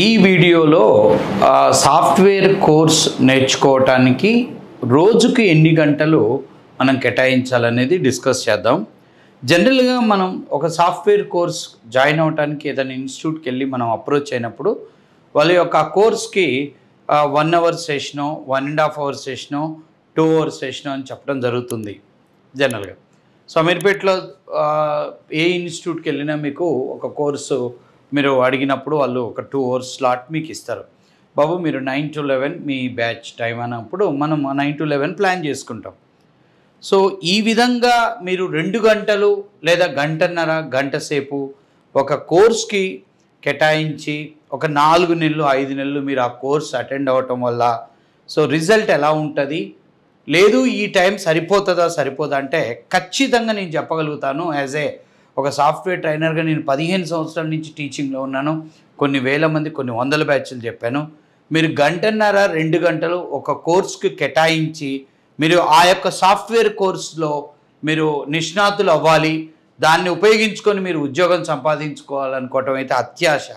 ఈ వీడియోలో software course నేర్చుకోవటానికి రోజుకి ఎన్ని గంటలు మనం కేటాయించాలనేది డిస్కస్ చేద్దాం. జనరల్గా మనం ఒక సాఫ్ట్వేర్ కోర్స్ జాయిన్ అవ్వడానికి ఏదైనా ఇన్స్టిట్యూట్కి వెళ్ళి మనం అప్రోచ్ అయినప్పుడు వాళ్ళ యొక్క కోర్స్కి 1 hour session, 1.5 hour session, 2 hour session అని చెప్పడం జరుగుతుంది జనరల్గా. సో అమీర్పేటలో ఏ ఇన్స్టిట్యూట్కి వెళ్ళినా మీకు ఒక కోర్సు మీరు అడిగినప్పుడు వాళ్ళు ఒక 2 అవర్స్ స్లాట్ మీకు ఇస్తారు. బాబు మీరు 9 to 11 మీ బ్యాచ్ టైం అన్నప్పుడు మనం 9 to 11 ప్లాన్ చేసుకుంటాం. సో ఈ విధంగా మీరు 2 గంటలు లేదా గంటన్నర, గంట సేపు ఒక కోర్స్కి కేటాయించి ఒక 4 నెలలు, 5 నెలలు మీరు ఆ కోర్స్ అటెండ్ అవ్వటం వల్ల సో రిజల్ట్ ఎలా ఉంటుంది, లేదు ఈ టైం సరిపోతుందా సరిపోదా అంటే ఖచ్చితంగా నేను చెప్పగలుగుతాను. ఒక సాఫ్ట్వేర్ ట్రైనర్గా నేను 15 సంవత్సరాల నుంచి టీచింగ్లో ఉన్నాను. కొన్ని వేల మంది, కొన్ని వందల బ్యాచ్లు చెప్పాను. మీరు గంటన్నర, 2 గంటలు ఒక కోర్స్కి కేటాయించి మీరు ఆ యొక్క సాఫ్ట్వేర్ కోర్సులో మీరు నిష్ణాతులు అవ్వాలి, దాన్ని ఉపయోగించుకొని మీరు ఉద్యోగం సంపాదించుకోవాలనుకోవటం అయితే అత్యాశ.